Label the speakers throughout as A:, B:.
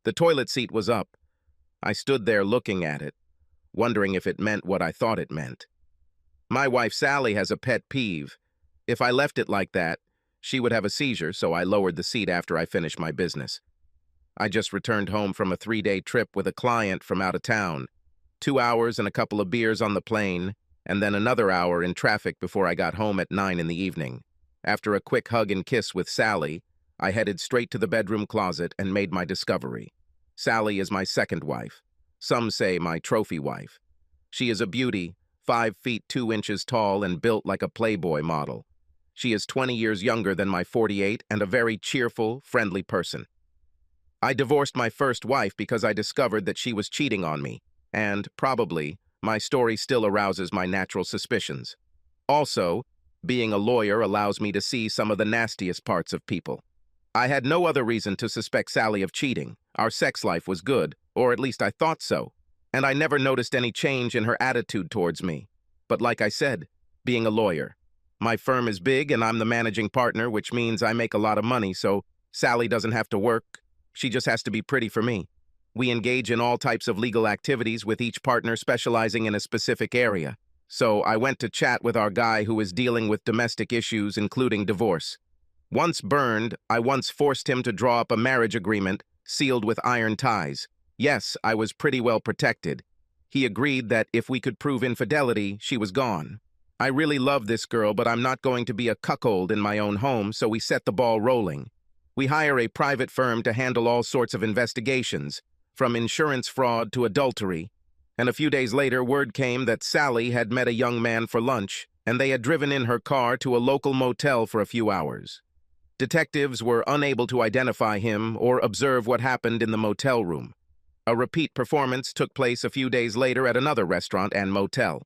A: The toilet seat was up. I stood there looking at it, wondering if it meant what I thought it meant. My wife Sally has a pet peeve. If I left it like that, she would have a seizure, so I lowered the seat after I finished my business. I just returned home from a 3-day trip with a client from out of town. 2 hours and a couple of beers on the plane, and then another hour in traffic before I got home at 9 in the evening. After a quick hug and kiss with Sally, I headed straight to the bedroom closet and made my discovery. Sally is my second wife. Some say my trophy wife. She is a beauty, 5 feet 2 inches tall and built like a Playboy model. She is 20 years younger than my 48 and a very cheerful, friendly person. I divorced my first wife because I discovered that she was cheating on me, and, probably, my story still arouses my natural suspicions. Also, being a lawyer allows me to see some of the nastiest parts of people. I had no other reason to suspect Sally of cheating. Our sex life was good, or at least I thought so, and I never noticed any change in her attitude towards me. But like I said, being a lawyer, my firm is big and I'm the managing partner, which means I make a lot of money, so Sally doesn't have to work. She just has to be pretty for me. We engage in all types of legal activities with each partner specializing in a specific area. So I went to chat with our guy who is dealing with domestic issues, including divorce. Once burned, I once forced him to draw up a marriage agreement sealed with iron ties. Yes, I was pretty well protected. He agreed that if we could prove infidelity, she was gone. I really love this girl, but I'm not going to be a cuckold in my own home, so we set the ball rolling. We hire a private firm to handle all sorts of investigations, from insurance fraud to adultery, and a few days later word came that Sally had met a young man for lunch, and they had driven in her car to a local motel for a few hours. Detectives were unable to identify him or observe what happened in the motel room. A repeat performance took place a few days later at another restaurant and motel.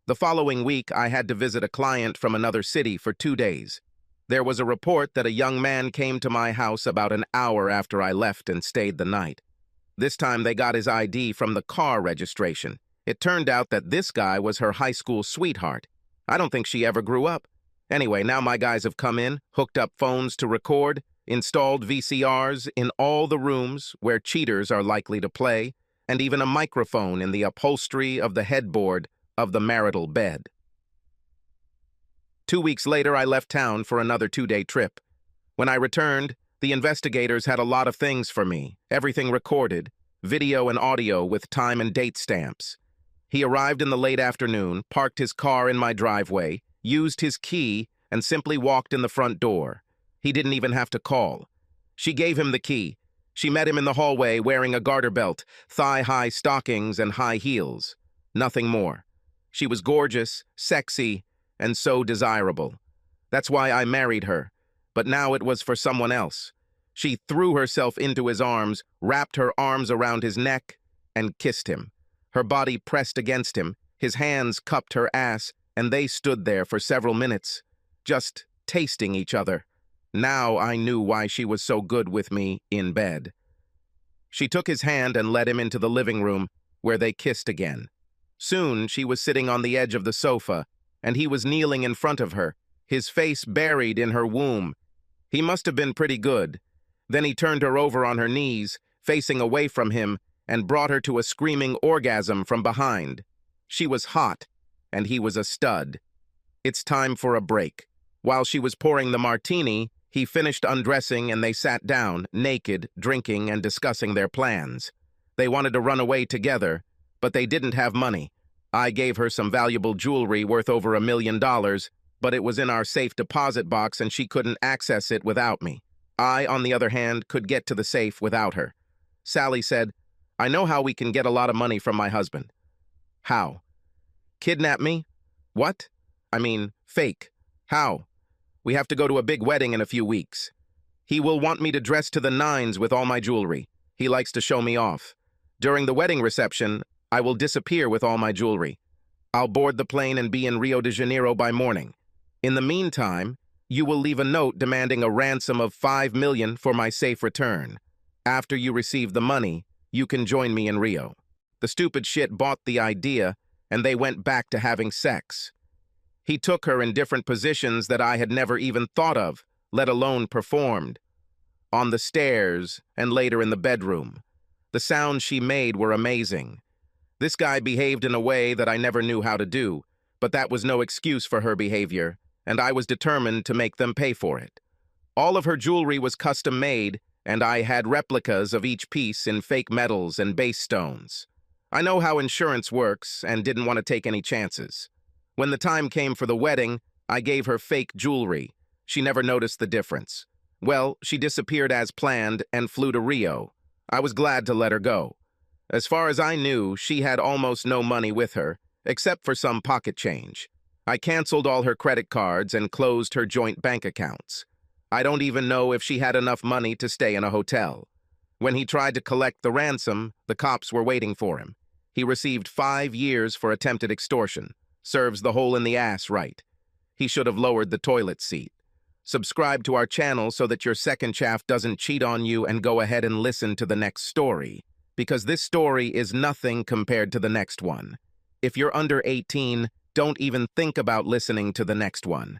A: The following week, I had to visit a client from another city for 2 days. There was a report that a young man came to my house about an hour after I left and stayed the night. This time they got his ID from the car registration. It turned out that this guy was her high school sweetheart. I don't think she ever grew up. Anyway, now my guys have come in, hooked up phones to record, installed VCRs in all the rooms where cheaters are likely to play, and even a microphone in the upholstery of the headboard of the marital bed. 2 weeks later, I left town for another 2-day trip. When I returned, the investigators had a lot of things for me, everything recorded, video and audio with time and date stamps. He arrived in the late afternoon, parked his car in my driveway, used his key, and simply walked in the front door. He didn't even have to call. She gave him the key. She met him in the hallway wearing a garter belt, thigh-high stockings, and high heels. Nothing more. She was gorgeous, sexy, and so desirable. That's why I married her. But now it was for someone else. She threw herself into his arms, wrapped her arms around his neck, and kissed him. Her body pressed against him, his hands cupped her ass, and they stood there for several minutes, just tasting each other. Now I knew why she was so good with me in bed. She took his hand and led him into the living room, where they kissed again. Soon she was sitting on the edge of the sofa, and he was kneeling in front of her, his face buried in her womb. He must have been pretty good. Then he turned her over on her knees, facing away from him, and brought her to a screaming orgasm from behind. She was hot, and he was a stud. It's time for a break. While she was pouring the martini, he finished undressing and they sat down, naked, drinking and discussing their plans. They wanted to run away together, but they didn't have money. I gave her some valuable jewelry worth over $1 million, but it was in our safe deposit box and she couldn't access it without me. I, on the other hand, could get to the safe without her. Sally said, "I know how we can get a lot of money from my husband." "How?" "Kidnap me?" "What?" "I mean, fake." "How?" "We have to go to a big wedding in a few weeks. He will want me to dress to the nines with all my jewelry. He likes to show me off. During the wedding reception, I will disappear with all my jewelry. I'll board the plane and be in Rio de Janeiro by morning. In the meantime, you will leave a note demanding a ransom of $5 million for my safe return. After you receive the money, you can join me in Rio." The stupid shit bought the idea, and they went back to having sex. He took her in different positions that I had never even thought of, let alone performed. On the stairs, and later in the bedroom. The sounds she made were amazing. This guy behaved in a way that I never knew how to do, but that was no excuse for her behavior, and I was determined to make them pay for it. All of her jewelry was custom-made, and I had replicas of each piece in fake metals and base stones. I know how insurance works and didn't want to take any chances. When the time came for the wedding, I gave her fake jewelry. She never noticed the difference. Well, she disappeared as planned and flew to Rio. I was glad to let her go. As far as I knew, she had almost no money with her, except for some pocket change. I canceled all her credit cards and closed her joint bank accounts. I don't even know if she had enough money to stay in a hotel. When he tried to collect the ransom, the cops were waiting for him. He received 5 years for attempted extortion. Serves the hole in the ass right. He should have lowered the toilet seat. Subscribe to our channel so that your second chaff doesn't cheat on you, and go ahead and listen to the next story, because this story is nothing compared to the next one. If you're under 18, don't even think about listening to the next one.